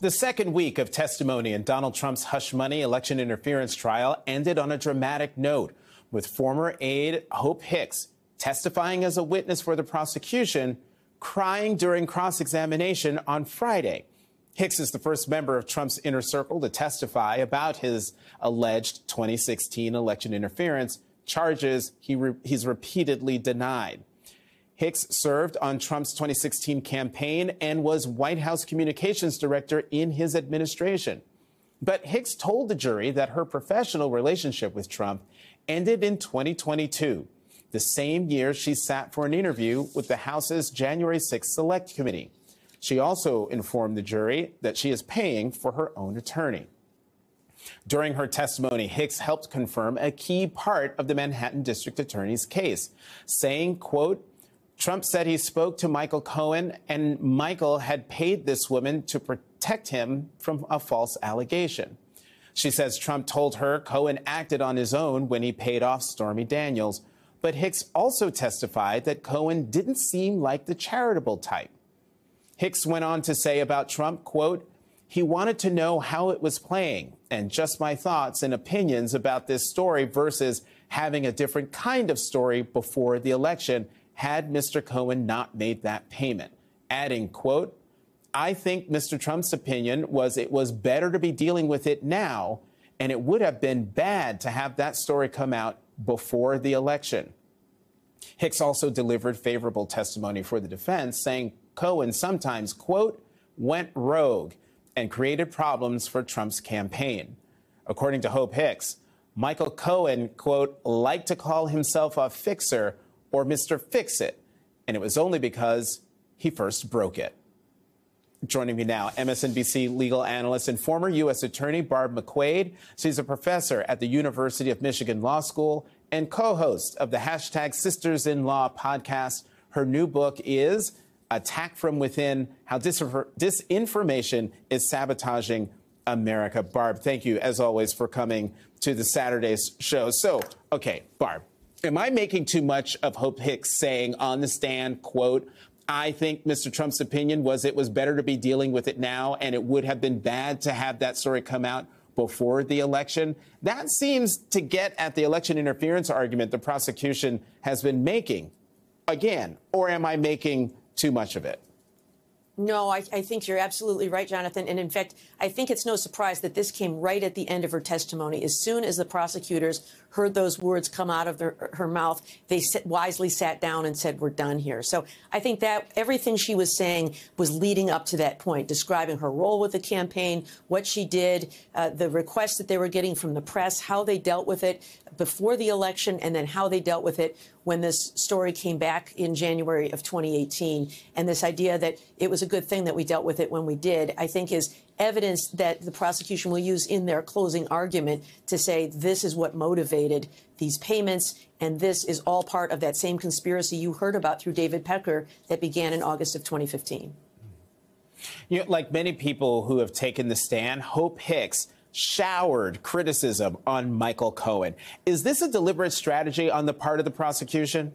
The second week of testimony in Donald Trump's hush money election interference trial ended on a dramatic note, with former aide Hope Hicks testifying as a witness for the prosecution, crying during cross-examination on Friday. Hicks is the first member of Trump's inner circle to testify about his alleged 2016 election interference charges he's repeatedly denied. Hicks served on Trump's 2016 campaign and was White House communications director in his administration. But Hicks told the jury that her professional relationship with Trump ended in 2022, the same year she sat for an interview with the House's January 6th Select Committee. She also informed the jury that she is paying for her own attorney. During her testimony, Hicks helped confirm a key part of the Manhattan District Attorney's case, saying, quote, Trump said he spoke to Michael Cohen and Michael had paid this woman to protect him from a false allegation. She says Trump told her Cohen acted on his own when he paid off Stormy Daniels. But Hicks also testified that Cohen didn't seem like the charitable type. Hicks went on to say about Trump, quote, he wanted to know how it was playing and just my thoughts and opinions about this story versus having a different kind of story before the election had Mr. Cohen not made that payment, adding, quote, I think Mr. Trump's opinion was it was better to be dealing with it now, and it would have been bad to have that story come out before the election. Hicks also delivered favorable testimony for the defense, saying Cohen sometimes, quote, went rogue and created problems for Trump's campaign. According to Hope Hicks, Michael Cohen, quote, liked to call himself a fixer or Mr. Fix-It, and it was only because he first broke it. Joining me now, MSNBC legal analyst and former U.S. Attorney Barbara McQuade. She's a professor at the University of Michigan Law School and co-host of the hashtag Sisters in Law podcast. Her new book is Attack from Within, How Disinformation is Sabotaging America. Barb, thank you, as always, for coming to the Saturday's show. So, okay, Barb, am I making too much of Hope Hicks saying on the stand, quote, I think Mr. Trump's opinion was it was better to be dealing with it now, and it would have been bad to have that story come out before the election? That seems to get at the election interference argument the prosecution has been making. Again, or am I making too much of it? No, I think you're absolutely right, Jonathan. And in fact, I think it's no surprise that this came right at the end of her testimony. As soon as the prosecutors heard those words come out of her mouth, they wisely sat down and said, we're done here. So I think that everything she was saying was leading up to that point, describing her role with the campaign, what she did, the requests that they were getting from the press, how they dealt with it before the election, and then how they dealt with it when this story came back in January of 2018. And this idea that it was a good thing that we dealt with it when we did, I think is evidence that the prosecution will use in their closing argument to say this is what motivated these payments, and this is all part of that same conspiracy you heard about through David Pecker that began in August of 2015. You know, like many people who have taken the stand, Hope Hicks showered criticism on Michael Cohen. Is this a deliberate strategy on the part of the prosecution?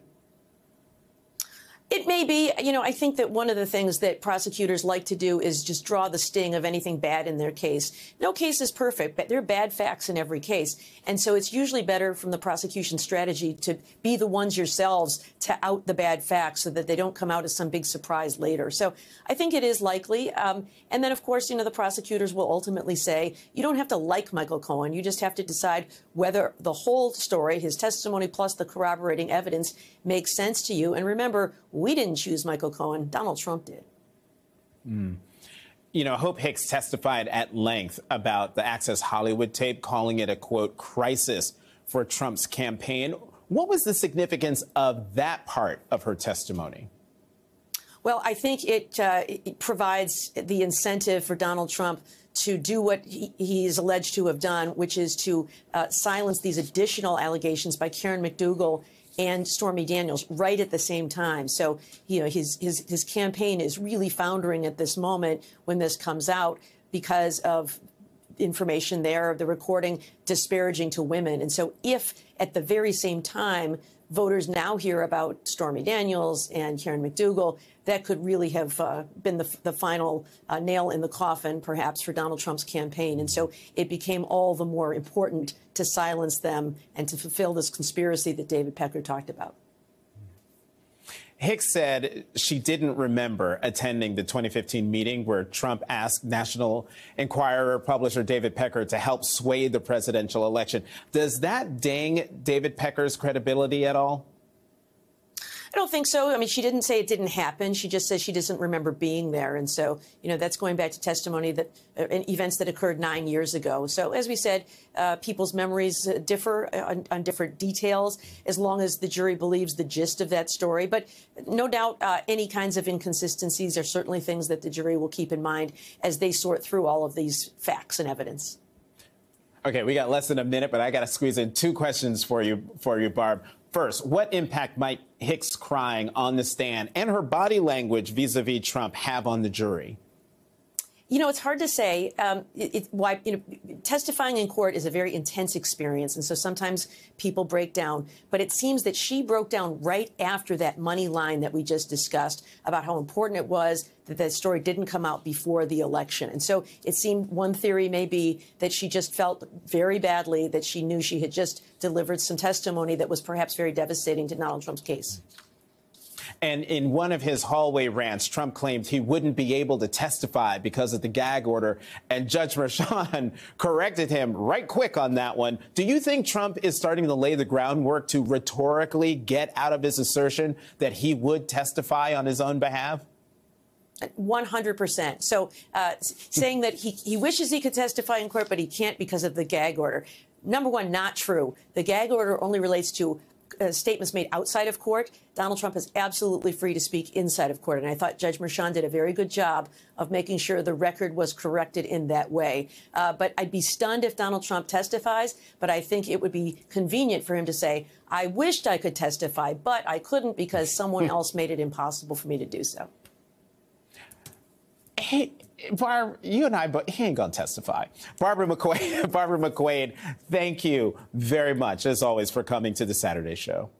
It may be. You know, I think that one of the things that prosecutors like to do is just draw the sting of anything bad in their case. No case is perfect, but there are bad facts in every case. And so it's usually better from the prosecution strategy to be the ones yourselves to out the bad facts so that they don't come out as some big surprise later. So I think it is likely. And then, of course, you know, the prosecutors will ultimately say, you don't have to like Michael Cohen. You just have to decide whether the whole story, his testimony plus the corroborating evidence, makes sense to you. And remember, we didn't choose Michael Cohen. Donald Trump did. You know, Hope Hicks testified at length about the Access Hollywood tape, calling it a, quote, crisis for Trump's campaign. What was the significance of that part of her testimony? Well, I think it provides the incentive for Donald Trump to do what he is alleged to have done, which is to silence these additional allegations by Karen McDougal and Stormy Daniels right at the same time. So, you know, his campaign is really foundering at this moment when this comes out because of information there, the recording disparaging to women. And so if at the very same time voters now hear about Stormy Daniels and Karen McDougal, that could really have been the final nail in the coffin, perhaps, for Donald Trump's campaign. And so it became all the more important to silence them and to fulfill this conspiracy that David Pecker talked about. Hicks said she didn't remember attending the 2015 meeting where Trump asked National Enquirer publisher David Pecker to help sway the presidential election. Does that ding David Pecker's credibility at all? I don't think so. I mean, she didn't say it didn't happen. She just says she doesn't remember being there. And so, that's going back to testimony that events that occurred 9 years ago. So, as we said, people's memories differ on different details as long as the jury believes the gist of that story. But no doubt any kinds of inconsistencies are certainly things that the jury will keep in mind as they sort through all of these facts and evidence. OK, we got less than a minute, but I got to squeeze in two questions for you, Barb. First, what impact might Hicks crying on the stand and her body language vis-a-vis Trump have on the jury? It's hard to say. Testifying in court is a very intense experience, and so sometimes people break down. But it seems that she broke down right after that money line that we just discussed about how important it was that that story didn't come out before the election. And so it seemed one theory may be that she just felt very badly, that she knew she had just delivered some testimony that was perhaps very devastating to Donald Trump's case. And in one of his hallway rants, Trump claimed he wouldn't be able to testify because of the gag order. And Judge Merchan corrected him right quick on that one. Do you think Trump is starting to lay the groundwork to rhetorically get out of his assertion that he would testify on his own behalf? 100%. So saying that he wishes he could testify in court, but he can't because of the gag order. Number one, not true. The gag order only relates to statements made outside of court. Donald Trump is absolutely free to speak inside of court. And I thought Judge Merchan did a very good job of making sure the record was corrected in that way. But I'd be stunned if Donald Trump testifies. But I think it would be convenient for him to say, I wished I could testify, but I couldn't because someone else made it impossible for me to do so. Hey, Barb, you and I, but he ain't going to testify. Barbara McQuade, thank you very much, as always, for coming to the Saturday show.